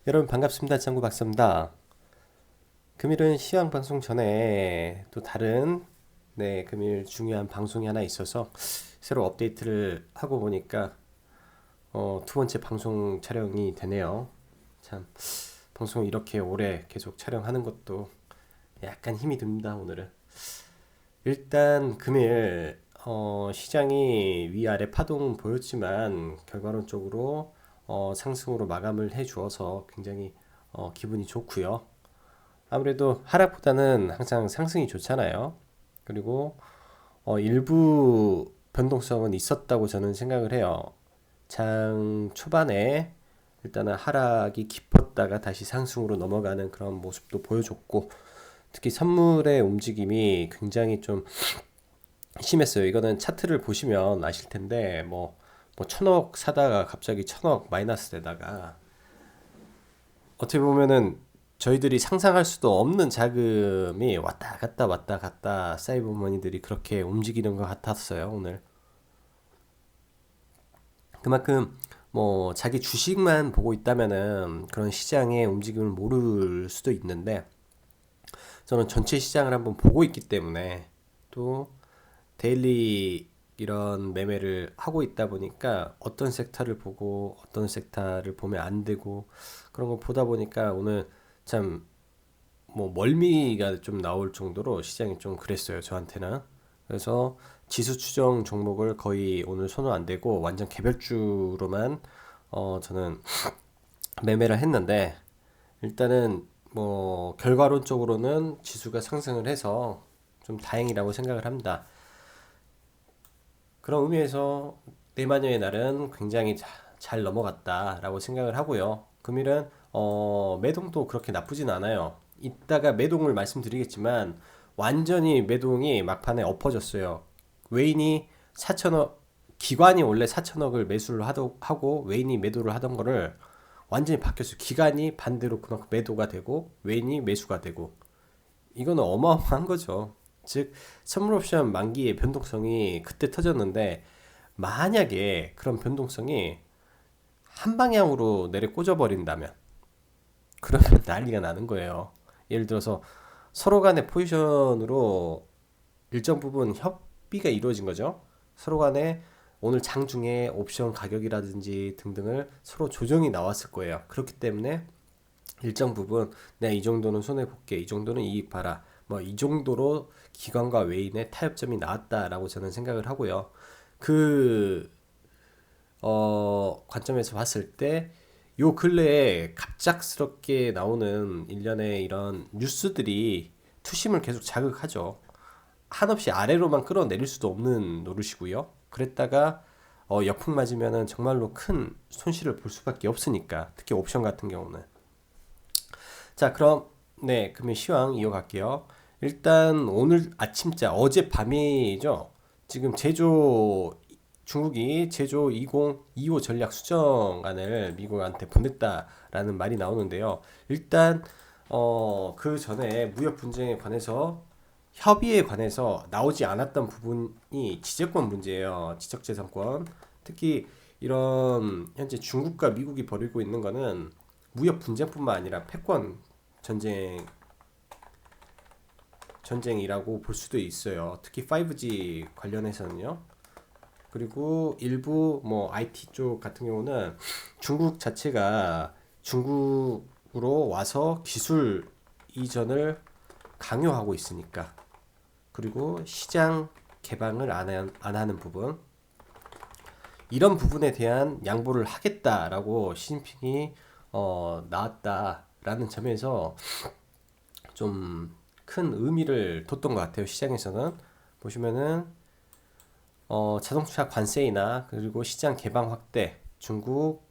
여러분 반갑습니다. 짱구 박사입니다. 금일은 시황 방송 전에 또 다른 금일 중요한 방송이 하나 있어서 새로 업데이트를 하고 보니까 두 번째 방송 촬영이 되네요. 참 방송 이렇게 오래 계속 촬영하는 것도 약간 힘이 듭니다. 오늘은 일단 금일 시장이 위아래 파동 보였지만 결과론적으로 상승으로 마감을 해 주어서 굉장히 기분이 좋고요. 아무래도 하락보다는 항상 상승이 좋잖아요. 그리고 일부 변동성은 있었다고 저는 생각을 해요. 장 초반에 일단은 하락이 깊었다가 다시 상승으로 넘어가는 그런 모습도 보여줬고, 특히 선물의 움직임이 굉장히 좀 심했어요. 이거는 차트를 보시면 아실 텐데, 뭐 천억 사다가 갑자기 천억 마이너스 되다가 어떻게 보면은 저희들이 상상할 수도 없는 자금이 왔다 갔다 왔다 갔다 사이버머니들이 그렇게 움직이는 것 같았어요, 오늘. 그만큼 뭐 자기 주식만 보고 있다면은 그런 시장의 움직임을 모를 수도 있는데 저는 전체 시장을 한번 보고 있기 때문에 또 데일리 이런 매매를 하고 있다 보니까 어떤 섹터를 보고 어떤 섹터를 보면 안 되고 그런 거 보다 보니까 오늘 참 뭐 멀미가 좀 나올 정도로 시장이 좀 그랬어요, 저한테는. 그래서 지수 추정 종목을 거의 오늘 손을 안 대고 완전 개별주로만 저는 매매를 했는데 일단은 뭐 결과론적으로는 지수가 상승을 해서 좀 다행이라고 생각을 합니다. 그런 의미에서 내마녀의 날은 굉장히 잘 넘어갔다라고 생각을 하고요. 금일은 매동도 그렇게 나쁘진 않아요. 이따가 매동을 말씀드리겠지만 완전히 매동이 막판에 엎어졌어요. 외인이 4천억, 기관이 원래 4천억을 매수를 하고 외인이 매도를 하던 거를 완전히 바뀌었어요. 기관이 반대로 그만큼 매도가 되고 외인이 매수가 되고 이거는 어마어마한 거죠. 즉 선물 옵션 만기의 변동성이 그때 터졌는데 만약에 그런 변동성이 한 방향으로 내려 꽂아 버린다면 그러면 난리가 나는 거예요. 예를 들어서 서로 간의 포지션으로 일정 부분 협의가 이루어진 거죠. 서로 간에 오늘 장중에 옵션 가격이라든지 등등을 서로 조정이 나왔을 거예요. 그렇기 때문에 일정 부분 내가 이 정도는 손해 볼게, 이 정도는 이익 봐라, 뭐 이 정도로 기관과 외인의 타협점이 나왔다라고 저는 생각을 하고요. 그 관점에서 봤을 때 요 근래에 갑작스럽게 나오는 일련의 이런 뉴스들이 투심을 계속 자극하죠. 한없이 아래로만 끌어내릴 수도 없는 노릇이고요. 그랬다가 역풍 맞으면은 정말로 큰 손실을 볼 수밖에 없으니까 특히 옵션 같은 경우는. 자, 그럼 그러면 시황 이어갈게요. 일단 오늘 아침자 어젯밤이죠. 지금 중국이 제조 2025 전략 수정안을 미국한테 보냈다라는 말이 나오는데요. 일단 그 전에 무역 분쟁에 관해서 협의에 관해서 나오지 않았던 부분이 지적권 문제예요. 지적재산권. 특히 이런 현재 중국과 미국이 벌이고 있는 거는 무역 분쟁뿐만 아니라 패권 전쟁 전쟁이라고 볼 수도 있어요. 특히 5G 관련해서는요. 그리고 일부 뭐 IT 쪽 같은 경우는 중국 자체가 중국으로 와서 기술 이전을 강요하고 있으니까 그리고 시장 개방을 안 하는 부분 이런 부분에 대한 양보를 하겠다라고 시진핑이 나왔다라는 점에서 좀 큰 의미를 뒀던 것 같아요. 시장에서는 보시면은 자동차 관세이나 그리고 시장 개방 확대, 중국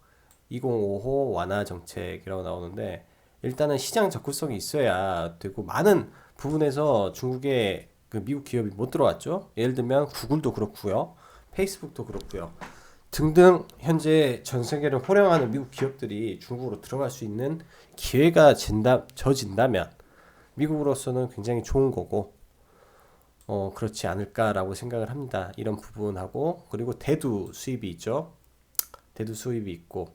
2055 완화 정책이라고 나오는데 일단은 시장 접근성이 있어야 되고 많은 부분에서 중국의 그 미국 기업이 못 들어왔죠. 예를 들면 구글도 그렇고요, 페이스북도 그렇고요. 등등 현재 전 세계를 호령하는 미국 기업들이 중국으로 들어갈 수 있는 기회가 져진다면 미국으로서는 굉장히 좋은 거고 그렇지 않을까라고 생각을 합니다. 이런 부분하고 그리고 대두 수입이 있죠. 대두 수입이 있고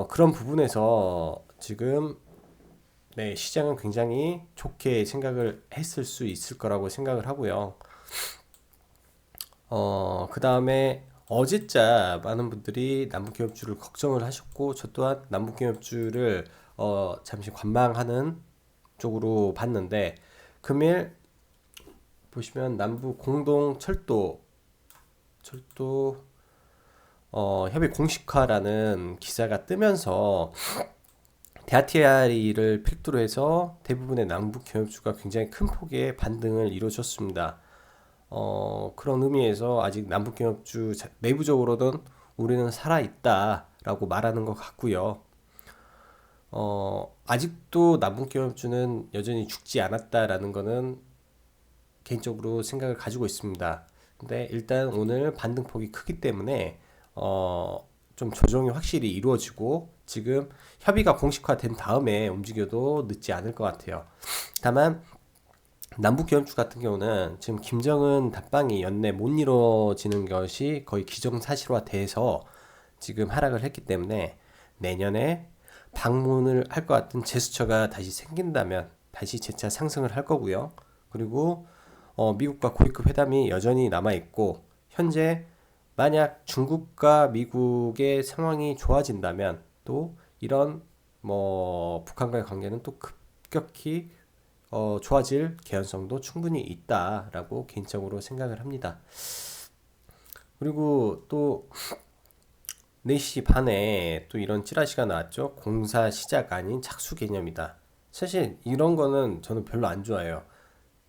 그런 부분에서 지금 네, 시장은 굉장히 좋게 생각을 했을 수 있을 거라고 생각을 하고요. 그 다음에 어제자 많은 분들이 남북기업주를 걱정을 하셨고, 저 또한 남북기업주를 잠시 관망하는 쪽으로 봤는데, 금일 보시면 남북 공동 철도 협의 공식화라는 기사가 뜨면서 대아티아리를 필두로 해서 대부분의 남북 기업주가 굉장히 큰 폭의 반등을 이루어줬습니다. 그런 의미에서 아직 남북 기업주 내부적으로는 우리는 살아있다라고 말하는 것 같고요. 아직도 남북 기업주는 여전히 죽지 않았다라는 거는 개인적으로 생각을 가지고 있습니다. 근데 일단 오늘 반등폭이 크기 때문에 좀 조정이 확실히 이루어지고 지금 협의가 공식화된 다음에 움직여도 늦지 않을 것 같아요. 다만 남북 기업주 같은 경우는 지금 김정은 답방이 연내 못 이루어지는 것이 거의 기정사실화돼서 지금 하락을 했기 때문에 내년에 방문을 할 것 같은 제스처가 다시 생긴다면 다시 재차 상승을 할 거고요. 그리고 미국과 고위급 회담이 여전히 남아 있고 현재 만약 중국과 미국의 상황이 좋아진다면 또 이런 뭐 북한과의 관계는 또 급격히 좋아질 개연성도 충분히 있다라고 개인적으로 생각을 합니다. 그리고 또 4시 반에 또 이런 찌라시가 나왔죠. 공사 시작 아닌 착수 개념이다. 사실 이런 거는 저는 별로 안 좋아해요.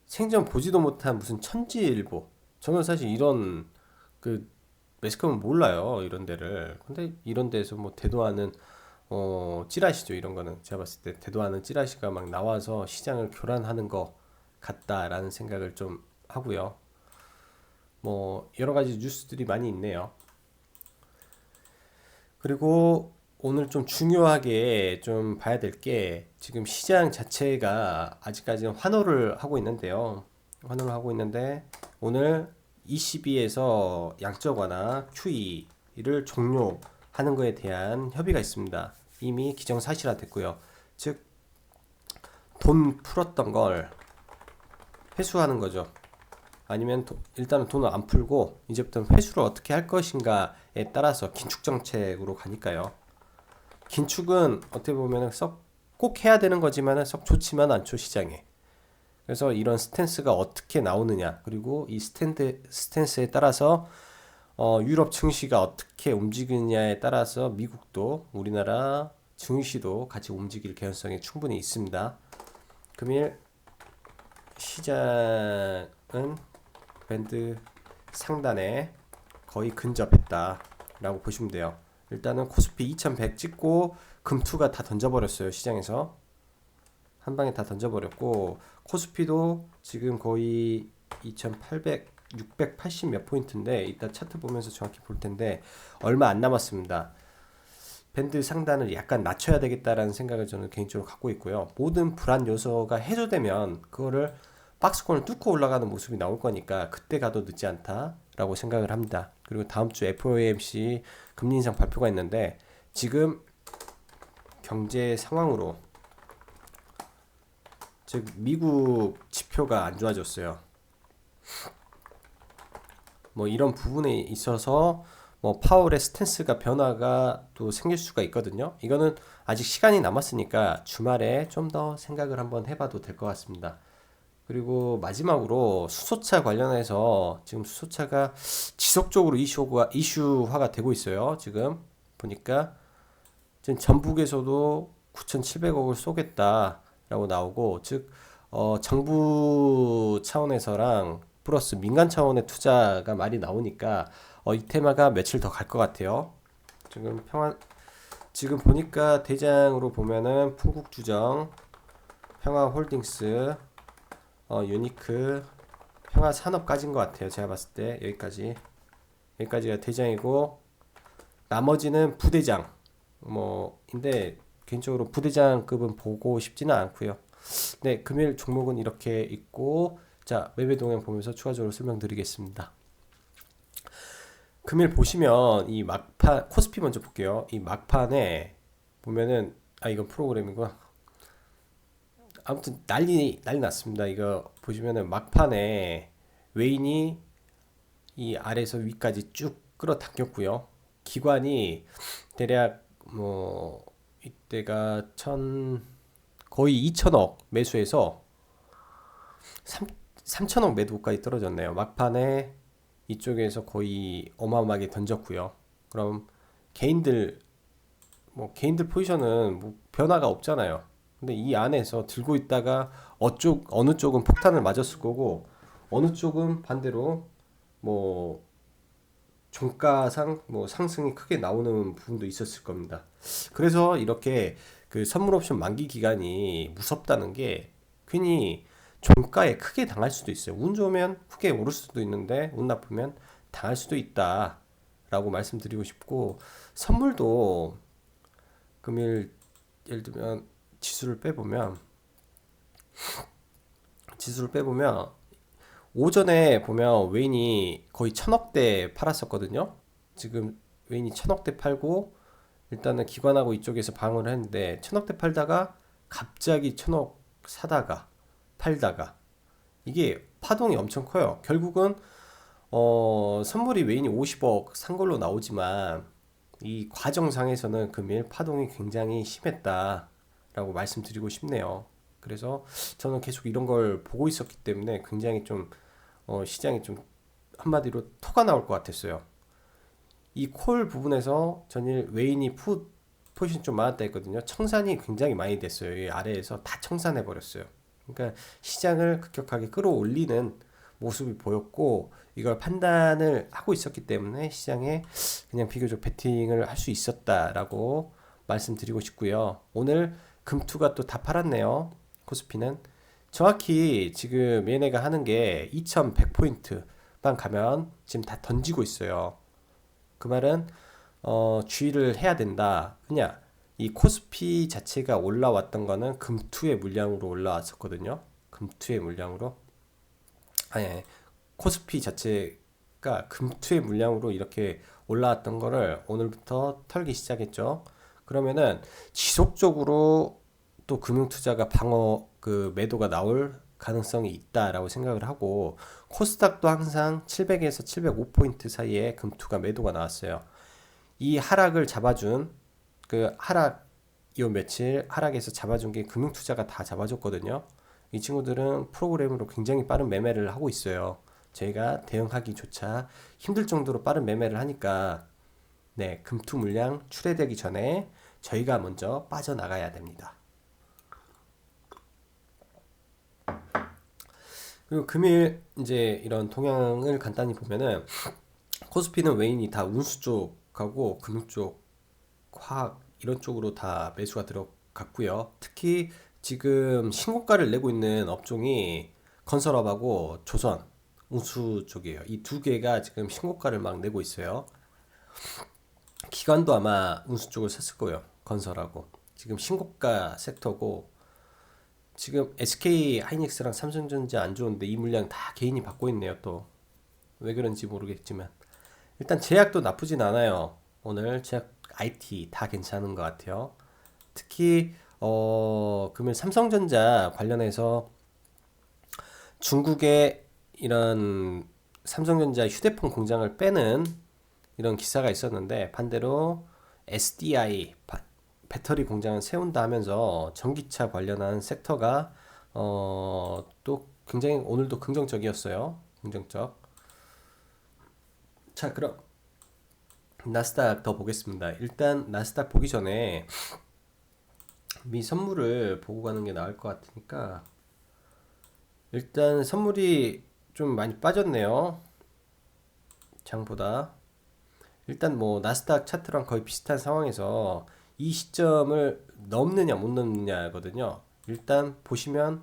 생전 보지도 못한 무슨 천지일보. 저는 사실 이런 그 매스컴은 몰라요. 이런 데를. 근데 이런 데서 뭐 대도하는 찌라시죠. 이런 거는 제가 봤을 때 대도하는 찌라시가 막 나와서 시장을 교란하는 것 같다라는 생각을 좀 하고요. 뭐 여러 가지 뉴스들이 많이 있네요. 그리고 오늘 좀 중요하게 좀 봐야 될 게 지금 시장 자체가 아직까지는 환호를 하고 있는데요. 환호를 하고 있는데 오늘 ECB에서 양적 완화 QE를 종료하는 것에 대한 협의가 있습니다. 이미 기정사실화 됐고요. 즉 돈 풀었던 걸 회수하는 거죠. 아니면 일단은 돈을 안 풀고 이제부터는 회수를 어떻게 할 것인가에 따라서 긴축 정책으로 가니까요. 긴축은 어떻게 보면 썩 꼭 해야 되는 거지만 썩 좋지만 않죠 시장에. 그래서 이런 스탠스가 어떻게 나오느냐 그리고 이 스탠스에 따라서 유럽 증시가 어떻게 움직이느냐에 따라서 미국도 우리나라 증시도 같이 움직일 개연성이 충분히 있습니다. 금일 시장은 밴드 상단에 거의 근접했다라고 보시면 돼요. 일단은 코스피 2100 찍고 금투가 다 던져버렸어요. 시장에서 한 방에 다 던져버렸고 코스피도 지금 거의 2800 680 몇 포인트인데 이따 차트 보면서 정확히 볼 텐데 얼마 안 남았습니다. 밴드 상단을 약간 낮춰야 되겠다라는 생각을 저는 개인적으로 갖고 있고요. 모든 불안 요소가 해소되면 그거를 박스권을 뚫고 올라가는 모습이 나올 거니까 그때 가도 늦지 않다라고 생각을 합니다. 그리고 다음 주 FOMC 금리 인상 발표가 있는데 지금 경제 상황으로 즉 미국 지표가 안 좋아졌어요. 뭐 이런 부분에 있어서 뭐 파월의 스탠스가 변화가 또 생길 수가 있거든요. 이거는 아직 시간이 남았으니까 주말에 좀 더 생각을 한번 해봐도 될 것 같습니다. 그리고 마지막으로 수소차 관련해서 지금 수소차가 지속적으로 이슈화가 되고 있어요. 지금 보니까 지금 전북에서도 9,700억을 쏘겠다라고 나오고 즉 정부 차원에서랑 플러스 민간 차원의 투자가 많이 나오니까 이 테마가 며칠 더 갈 것 같아요. 지금 보니까 대장으로 보면은 풍국주정, 평화홀딩스, 유니크, 평화산업까지인 것 같아요. 제가 봤을 때 여기까지가 대장이고 나머지는 부대장 뭐인데 개인적으로 부대장급은 보고 싶지는 않고요. 네, 금일 종목은 이렇게 있고 자 매매 동향 보면서 추가적으로 설명드리겠습니다. 금일 보시면 이 막판 코스피 먼저 볼게요. 이 막판에 보면은 이건 프로그램이고 아무튼 난리 났습니다. 이거 보시면은 막판에 웨인이 이 아래에서 위까지 쭉 끌어당겼고요. 기관이 대략 뭐 이때가 거의 2천억 매수해서 3천억 매도까지 떨어졌네요. 막판에 이쪽에서 거의 어마어마하게 던졌고요. 그럼 개인들 개인들 포지션은 뭐 변화가 없잖아요. 근데 이 안에서 들고 있다가 어느 쪽은 폭탄을 맞았을 거고 어느 쪽은 반대로 뭐 종가상 뭐 상승이 크게 나오는 부분도 있었을 겁니다. 그래서 이렇게 그 선물 옵션 만기 기간이 무섭다는 게 괜히 종가에 크게 당할 수도 있어요. 운 좋으면 크게 오를 수도 있는데 운 나쁘면 당할 수도 있다라고 말씀드리고 싶고 선물도 금일 예를 들면 지수를 빼보면 오전에 보면 웨인이 거의 1,000억대 팔았었거든요. 지금 웨인이 1,000억대 팔고 일단은 기관하고 이쪽에서 방어를 했는데 1,000억대 팔다가 갑자기 1,000억 사다가 팔다가 이게 파동이 엄청 커요. 결국은 선물이 웨인이 50억 산 걸로 나오지만 이 과정상에서는 금일 파동이 굉장히 심했다라고 말씀드리고 싶네요. 그래서 저는 계속 이런 걸 보고 있었기 때문에 굉장히 좀 시장이 좀 한마디로 토가 나올 것 같았어요. 이 콜 부분에서 전일 웨인이 포지션 좀 많았다 했거든요. 청산이 굉장히 많이 됐어요. 이 아래에서 다 청산해 버렸어요. 그러니까 시장을 급격하게 끌어올리는 모습이 보였고 이걸 판단을 하고 있었기 때문에 시장에 그냥 비교적 베팅을 할 수 있었다라고 말씀드리고 싶고요. 오늘 금투가 또 다 팔았네요. 코스피는 정확히 지금 얘네가 하는 게 2100포인트만 가면 지금 다 던지고 있어요. 그 말은 주의를 해야 된다. 그냥 이 코스피 자체가 올라왔던 거는 금투의 물량으로 올라왔었거든요. 금투의 물량으로. 아니, 코스피 자체가 금투의 물량으로 이렇게 올라왔던 거를 오늘부터 털기 시작했죠. 그러면은 지속적으로 또 금융투자가 방어 그 매도가 나올 가능성이 있다라고 생각을 하고 코스닥도 항상 700에서 705포인트 사이에 금투가 매도가 나왔어요. 이 하락을 잡아준 그 요 며칠 하락에서 잡아준 게 금융투자가 다 잡아줬거든요. 이 친구들은 프로그램으로 굉장히 빠른 매매를 하고 있어요. 저희가 대응하기조차 힘들 정도로 빠른 매매를 하니까 네, 금투 물량 출회되기 전에 저희가 먼저 빠져나가야 됩니다. 그리고 금일 이제 이런 동향을 간단히 보면은 코스피는 웨인이 다 운수 쪽하고 금융 쪽, 화학 이런 쪽으로 다 매수가 들어갔고요. 특히 지금 신고가를 내고 있는 업종이 건설업하고 조선, 운수 쪽이에요. 이 두 개가 지금 신고가를 막 내고 있어요. 기관도 아마 운수 쪽을 샀을 거예요. 건설하고. 지금 신고가 섹터고 지금 SK 하이닉스랑 삼성전자 안 좋은데 이 물량 다 개인이 받고 있네요. 또 왜 그런지 모르겠지만 일단 제약도 나쁘진 않아요. 오늘 제약 IT 다 괜찮은 것 같아요. 특히 금일 삼성전자 관련해서 중국의 이런 삼성전자 휴대폰 공장을 빼는 이런 기사가 있었는데 반대로 SDI 배터리 공장을 세운다 하면서 전기차 관련한 섹터가 또 굉장히 오늘도 긍정적이었어요. 긍정적. 자, 그럼 나스닥 더 보겠습니다. 일단 나스닥 보기 전에 미 선물을 보고 가는 게 나을 것 같으니까 일단 선물이 좀 많이 빠졌네요. 장보다. 일단 뭐 나스닥 차트랑 거의 비슷한 상황에서 이 시점을 넘느냐 못 넘느냐거든요. 일단 보시면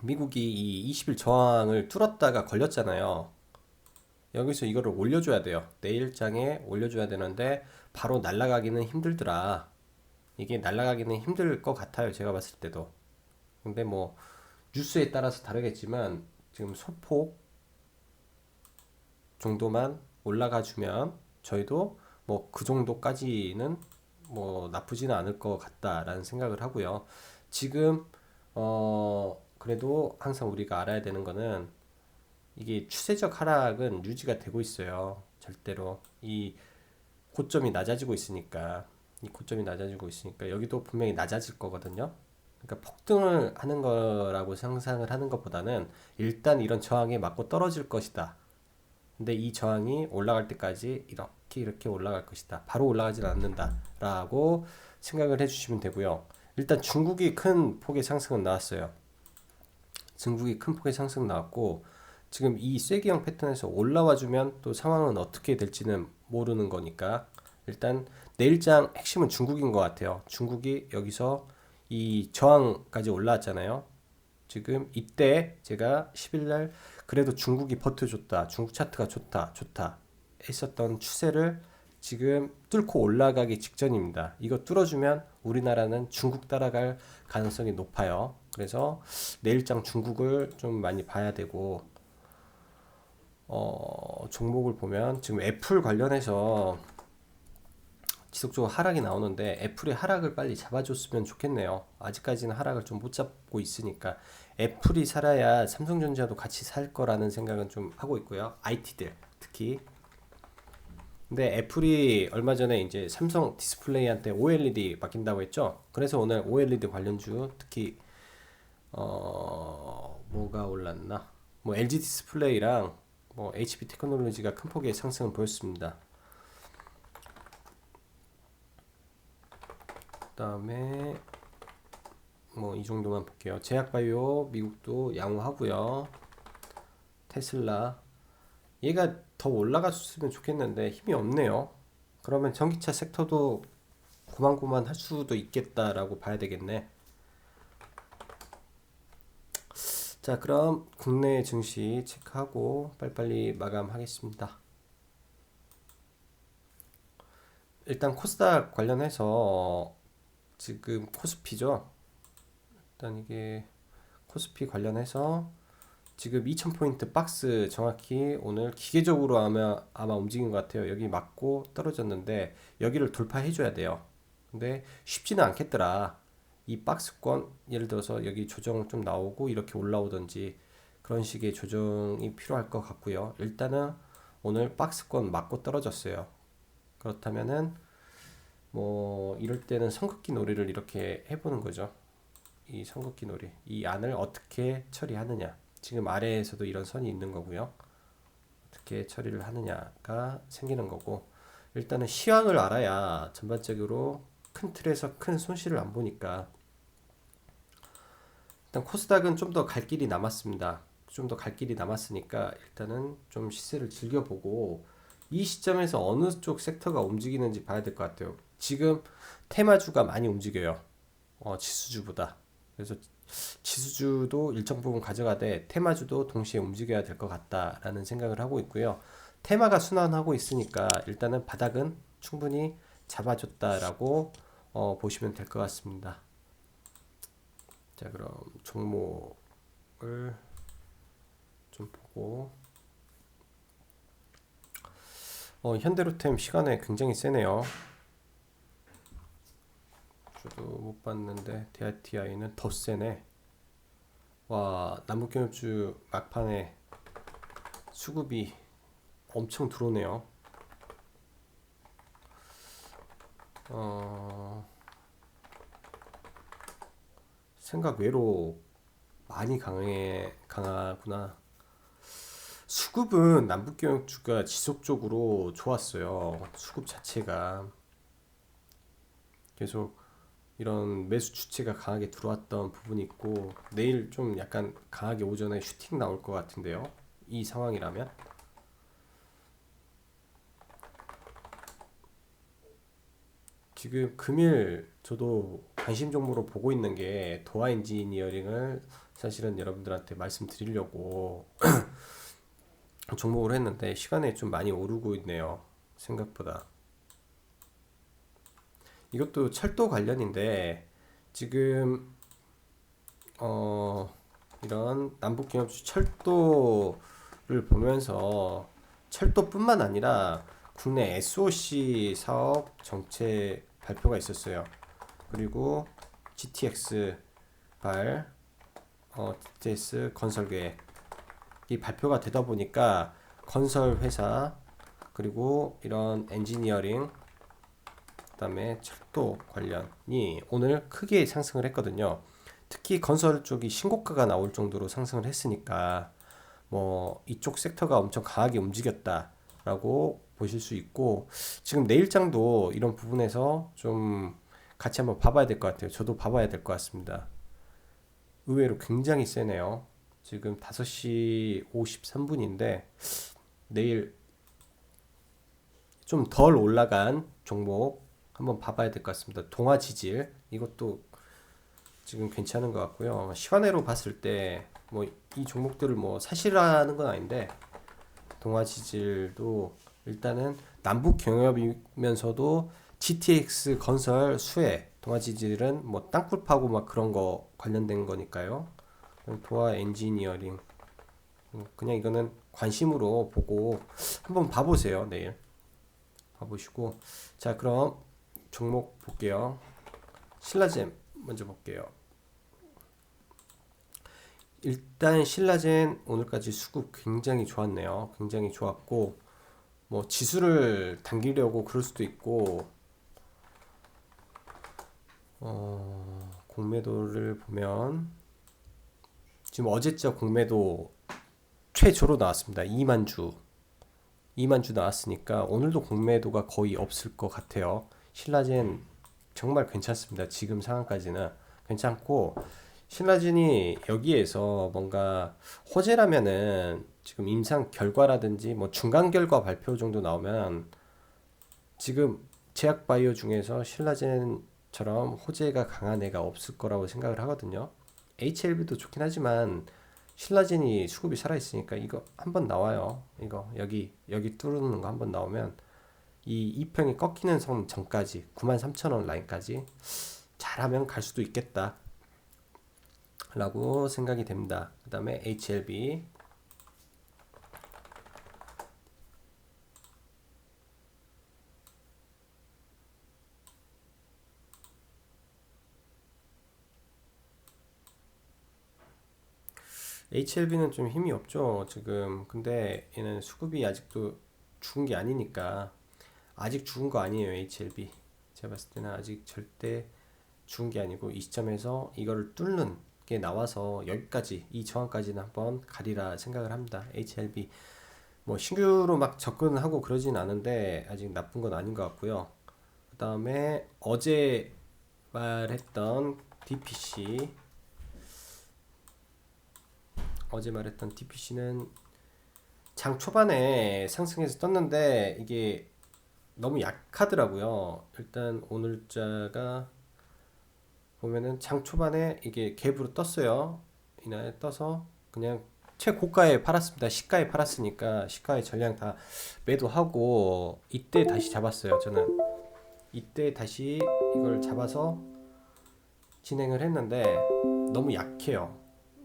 미국이 이 20일 저항을 뚫었다가 걸렸잖아요. 여기서 이거를 올려줘야 돼요. 내일장에 올려줘야 되는데 바로 날아가기는 힘들더라. 이게 날아가기는 힘들 것 같아요. 제가 봤을 때도. 근데 뭐 뉴스에 따라서 다르겠지만 지금 소폭 정도만 올라가 주면 저희도 뭐 그 정도까지는 뭐 나쁘지는 않을 것 같다라는 생각을 하고요. 지금 그래도 항상 우리가 알아야 되는 거는 이게 추세적 하락은 유지가 되고 있어요. 절대로 이 고점이 낮아지고 있으니까 이 고점이 낮아지고 있으니까 여기도 분명히 낮아질 거거든요. 그러니까 폭등을 하는 거라고 상상을 하는 것보다는 일단 이런 저항에 맞고 떨어질 것이다. 근데 이 저항이 올라갈 때까지 이렇게 올라갈 것이다. 바로 올라가진 않는다라고 생각을 해주시면 되고요. 일단 중국이 큰 폭의 상승은 나왔어요. 중국이 큰 폭의 상승 나왔고 지금 이 쐐기형 패턴에서 올라와주면 또 상황은 어떻게 될지는 모르는 거니까 일단 내일장 핵심은 중국인 것 같아요. 중국이 여기서 이 저항까지 올라왔잖아요. 지금 이때 제가 10일날 그래도 중국이 버텨줬다. 중국 차트가 좋다 했었던 추세를 지금 뚫고 올라가기 직전입니다. 이거 뚫어주면 우리나라는 중국 따라갈 가능성이 높아요. 그래서 내일장 중국을 좀 많이 봐야 되고 종목을 보면 지금 애플 관련해서 지속적으로 하락이 나오는데 애플의 하락을 빨리 잡아줬으면 좋겠네요. 아직까지는 하락을 좀 못 잡고 있으니까 애플이 살아야 삼성전자도 같이 살 거라는 생각은 좀 하고 있고요. IT들 특히. 근데 애플이 얼마 전에 이제 삼성 디스플레이한테 OLED 맡긴다고 했죠. 그래서 오늘 OLED 관련주 특히 뭐가 올랐나? 뭐 LG 디스플레이랑 뭐 HP 테크놀로지가 큰 폭의 상승을 보였습니다. 그다음에 뭐 이 정도만 볼게요. 제약바이오 미국도 양호하고요. 테슬라 얘가 더 올라갔으면 좋겠는데 힘이 없네요. 그러면 전기차 섹터도 고만고만 할 수도 있겠다라고 봐야 되겠네. 자, 그럼 국내 증시 체크하고 빨리빨리 마감하겠습니다. 일단 코스닥 관련해서 지금 코스피죠. 일단 이게 코스피 관련해서 지금 2000포인트 박스 정확히 오늘 기계적으로 아마 움직인 것 같아요. 여기 맞고 떨어졌는데 여기를 돌파해 줘야 돼요. 근데 쉽지는 않겠더라. 이 박스권 예를 들어서 여기 조정 좀 나오고 이렇게 올라오든지 그런 식의 조정이 필요할 것 같고요. 일단은 오늘 박스권 맞고 떨어졌어요. 그렇다면은 뭐 이럴 때는 선긋기 놀이를 이렇게 해보는 거죠. 이 선긋기 놀이, 이 안을 어떻게 처리하느냐. 지금 아래에서도 이런 선이 있는 거고요. 어떻게 처리를 하느냐가 생기는 거고 일단은 시황을 알아야 전반적으로 큰 틀에서 큰 손실을 안 보니까 일단 코스닥은 좀 더 갈 길이 남았습니다. 좀 더 갈 길이 남았으니까 일단은 좀 시세를 즐겨보고 이 시점에서 어느 쪽 섹터가 움직이는지 봐야 될 것 같아요. 지금 테마주가 많이 움직여요. 지수주보다. 그래서 지수주도 일정 부분 가져가되 테마주도 동시에 움직여야 될 것 같다라는 생각을 하고 있고요. 테마가 순환하고 있으니까 일단은 바닥은 충분히 잡아줬다라고 보시면 될 것 같습니다. 자, 그럼 종목을 좀 보고 현대로템 시간에 굉장히 세네요. 저도 못 봤는데 DITI는 더 세네. 와, 남북경협주 막판에 수급이 엄청 들어오네요. 생각 외로 많이 강하구나. 수급은 남북경협주가 지속적으로 좋았어요. 수급 자체가 계속 이런 매수 주체가 강하게 들어왔던 부분이 있고 내일 좀 약간 강하게 오전에 슈팅 나올 것 같은데요. 이 상황이라면 지금 금일 저도 관심 종목으로 보고 있는 게 도화 엔지니어링을 사실은 여러분들한테 말씀드리려고 종목을 했는데 시간에 좀 많이 오르고 있네요. 생각보다. 이것도 철도 관련인데 지금 이런 남북경협주 철도를 보면서 철도뿐만 아니라 국내 SOC 사업 정책 발표가 있었어요. 그리고 GTX 발 TTS 건설 계획 이 발표가 되다 보니까 건설 회사 그리고 이런 엔지니어링 그다음에 철도 관련이 오늘 크게 상승을 했거든요. 특히 건설 쪽이 신고가가 나올 정도로 상승을 했으니까 뭐 이쪽 섹터가 엄청 강하게 움직였다라고 보실 수 있고 지금 내일장도 이런 부분에서 좀 같이 한번 봐봐야 될 것 같아요. 저도 봐봐야 될 것 같습니다. 의외로 굉장히 세네요. 지금 5시 53분인데 내일 좀 덜 올라간 종목 한번 봐봐야 될 것 같습니다. 동아지질 이것도 지금 괜찮은 것 같고요. 시간으로 봤을 때 뭐 이 종목들을 뭐 사실화하는 건 아닌데 동아지질도 일단은 남북 경협이면서도 GTX 건설 수혜 동아지질은 뭐 땅굴 파고 막 그런 거 관련된 거니까요. 도아 엔지니어링 그냥 이거는 관심으로 보고 한번 봐보세요. 내일 봐보시고 자 그럼 종목 볼게요. 신라젠 먼저 볼게요. 일단 신라젠 오늘까지 수급 굉장히 좋았네요. 굉장히 좋았고 뭐 지수를 당기려고 그럴 수도 있고 공매도를 보면 지금 어제자 공매도 최저로 나왔습니다. 2만 주 나왔으니까 오늘도 공매도가 거의 없을 것 같아요. 신라젠 정말 괜찮습니다. 지금 상황까지는 괜찮고 신라젠이 여기에서 뭔가 호재라면은 지금 임상 결과라든지 뭐 중간 결과 발표 정도 나오면 지금 제약바이오 중에서 신라젠처럼 호재가 강한 애가 없을 거라고 생각을 하거든요. HLB도 좋긴 하지만 신라젠이 수급이 살아있으니까 이거 한번 나와요. 이거 여기 뚫는 거 한번 나오면 이 이평이 꺾이는 선 전까지 93,000원 라인까지 잘하면 갈 수도 있겠다 라고 생각이 됩니다. 그 다음에 HLB HLB는 좀 힘이 없죠 지금. 근데 얘는 수급이 아직도 죽은 게 아니니까 아직 죽은 거 아니에요. HLB 제가 봤을 때는 아직 절대 죽은 게 아니고 이 시점에서 이거를 뚫는 게 나와서 여기까지 이 저항까지는 한번 가리라 생각을 합니다. HLB 뭐 신규로 막 접근하고 그러진 않은데 아직 나쁜 건 아닌 것 같고요. 그 다음에 어제 말했던 DPC 는 장 초반에 상승해서 떴는데 이게 너무 약하더라고요. 일단 오늘자가 보면은 장 초반에 이게 갭으로 떴어요. 이날 떠서 그냥 최고가에 팔았습니다. 시가에 팔았으니까 시가에 전량 다 매도하고 이때 다시 잡았어요. 저는 이때 다시 이걸 잡아서 진행을 했는데 너무 약해요.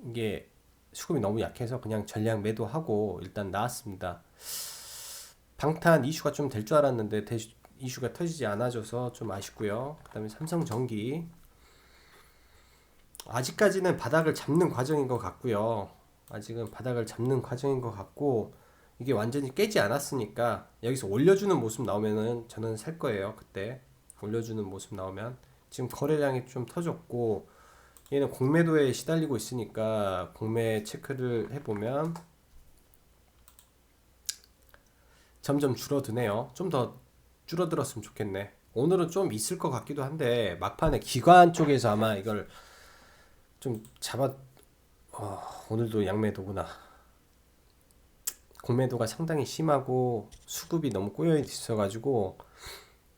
이게 수급이 너무 약해서 그냥 전량 매도하고 일단 나왔습니다. 방탄 이슈가 좀 될 줄 알았는데 이슈가 터지지 않아줘서 좀 아쉽고요. 그 다음에 삼성전기 아직까지는 바닥을 잡는 과정인 것 같고요. 아직은 바닥을 잡는 과정인 것 같고 이게 완전히 깨지 않았으니까 여기서 올려주는 모습 나오면은 저는 살 거예요. 그때 올려주는 모습 나오면 지금 거래량이 좀 터졌고 얘는 공매도에 시달리고 있으니까 공매 체크를 해보면 점점 줄어드네요. 좀 더 줄어들었으면 좋겠네. 오늘은 좀 있을 것 같기도 한데 막판에 기관 쪽에서 아마 이걸 좀 잡아 오늘도 양매도구나. 공매도가 상당히 심하고 수급이 너무 꼬여 있어가지고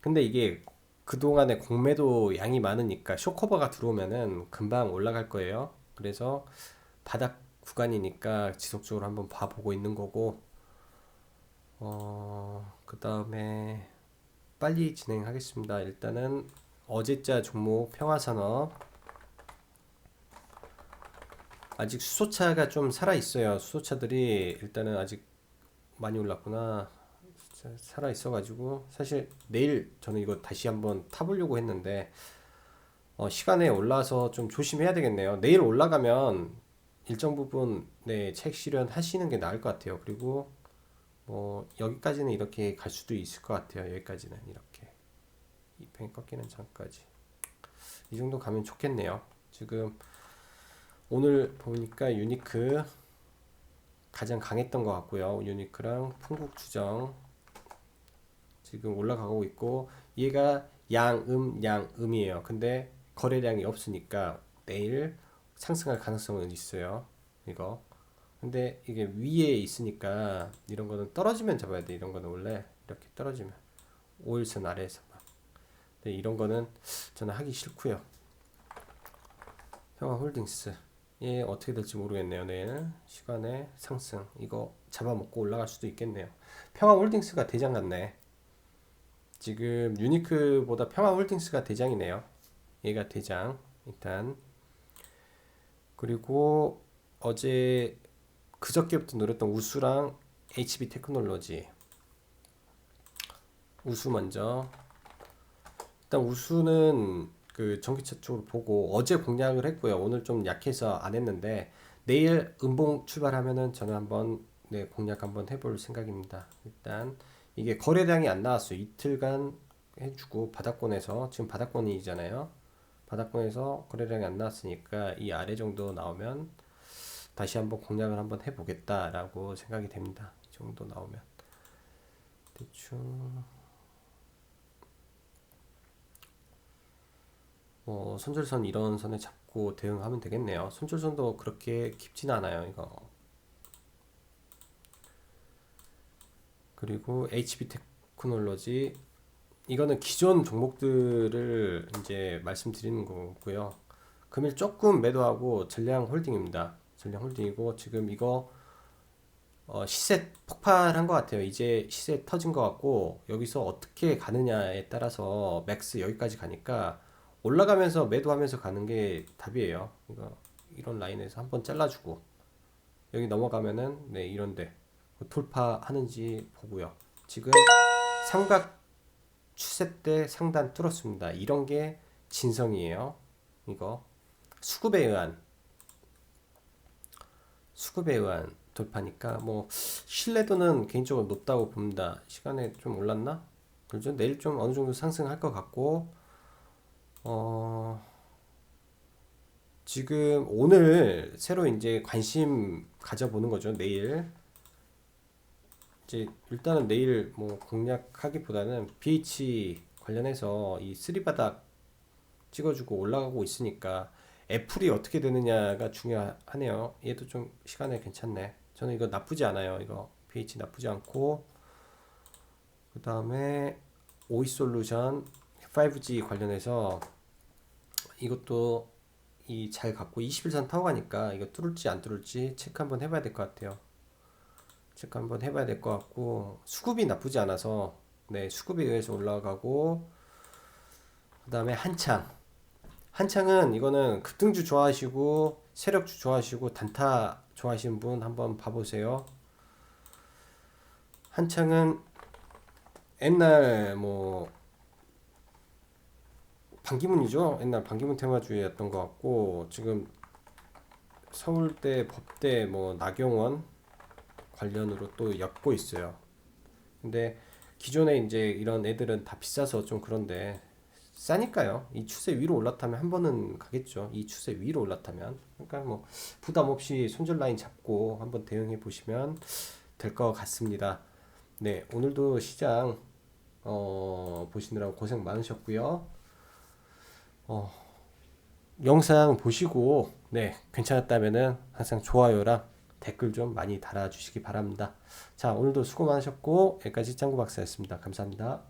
근데 이게 그동안에 공매도 양이 많으니까 쇼커버가 들어오면은 금방 올라갈 거예요. 그래서 바닥 구간이니까 지속적으로 한번 봐보고 있는 거고 그 다음에 빨리 진행하겠습니다. 일단은 어제자 종목 평화산업 아직 수소차가 좀 살아있어요. 수소차들이 일단은 아직 많이 올랐구나. 살아 있어가지고 사실 내일 저는 이거 다시 한번 타보려고 했는데 시간에 올라서 좀 조심해야 되겠네요. 내일 올라가면 일정 부분 네, 책 실현 하시는 게 나을 것 같아요. 그리고 뭐 여기까지는 이렇게 갈 수도 있을 것 같아요. 여기까지는 이렇게 이 펜 꺾이는 전까지 이 정도 가면 좋겠네요. 지금 오늘 보니까 유니크 가장 강했던 것 같고요. 유니크랑 풍국주정 지금 올라가고 있고 얘가 양음이에요. 근데 거래량이 없으니까 내일 상승할 가능성은 있어요. 이거. 근데 이게 위에 있으니까 이런 거는 떨어지면 잡아야 돼. 이런 거는 원래 이렇게 떨어지면 5일선 아래에서 막. 근데 이런 거는 저는 하기 싫고요. 평화홀딩스 얘 어떻게 될지 모르겠네요. 내일 시간에 상승 이거 잡아먹고 올라갈 수도 있겠네요. 평화홀딩스가 대장 같네. 지금 유니크보다 평화홀딩스가 대장이네요. 얘가 대장 일단. 그리고 어제 그저께부터 노렸던 우수랑 HB 테크놀로지. 우수 먼저. 일단 우수는 그 전기차 쪽으로 보고 어제 공략을 했고요. 오늘 좀 약해서 안 했는데 내일 음봉 출발하면은 저는 한번 네, 공략 한번 해볼 생각입니다. 일단 이게 거래량이 안 나왔어요. 이틀간 해주고 바닥권에서 지금 바닥권이잖아요. 바닥권에서 거래량이 안 나왔으니까 이 아래 정도 나오면 다시 한번 공략을 한번 해보겠다라고 생각이 됩니다. 이 정도 나오면 대충 뭐 손절선 이런 선에 잡고 대응하면 되겠네요. 손절선도 그렇게 깊진 않아요. 이거. 그리고 HB 테크놀로지 이거는 기존 종목들을 이제 말씀드리는 거고요. 금일 조금 매도하고 전량 홀딩입니다. 전량 홀딩이고 지금 이거 시세 폭발한 것 같아요. 이제 시세 터진 것 같고 여기서 어떻게 가느냐에 따라서 맥스 여기까지 가니까 올라가면서 매도하면서 가는 게 답이에요. 이거 이런 라인에서 한번 잘라주고 여기 넘어가면은 네 이런데 돌파하는지 보고요. 지금 삼각 추세 때 상단 뚫었습니다. 이런 게 진성이에요. 이거 수급에 의한 돌파니까 뭐 신뢰도는 개인적으로 높다고 봅니다. 시간에 좀 올랐나? 그렇죠? 내일 좀 어느 정도 상승할 것 같고 지금 오늘 새로 이제 관심 가져보는 거죠. 내일 이제 일단은 내일 뭐 공략하기보다는 BH 관련해서 이 쓰리바닥 찍어주고 올라가고 있으니까 애플이 어떻게 되느냐가 중요하네요. 얘도 좀 시간에 괜찮네. 저는 이거 나쁘지 않아요. 이거 BH 나쁘지 않고 그 다음에 오이솔루션 5G 관련해서 이것도 이 잘 갖고 21선 타고 가니까 이거 뚫을지 안 뚫을지 체크 한번 해봐야 될 것 같아요. 체크 한번 해봐야 될 것 같고 수급이 나쁘지 않아서 네 수급에 의해서 올라가고 그 다음에 한창은 이거는 급등주 좋아하시고 세력주 좋아하시고 단타 좋아하시는 분 한번 봐보세요. 한창은 옛날 뭐 반기문이죠. 옛날 반기문 테마주의였던 것 같고 지금 서울대 법대 뭐 나경원 관련으로 또 엮고 있어요. 근데 기존에 이제 이런 애들은 다 비싸서 좀 그런데 싸니까요. 이 추세 위로 올라타면 한 번은 가겠죠. 이 추세 위로 올라타면. 그러니까 뭐 부담 없이 손절 라인 잡고 한번 대응해 보시면 될 것 같습니다. 네, 오늘도 시장 보시느라고 고생 많으셨고요. 영상 보시고 네, 괜찮았다면은 항상 좋아요랑 댓글 좀 많이 달아주시기 바랍니다. 자, 오늘도 수고 많으셨고 여기까지 짱구 박사였습니다. 감사합니다.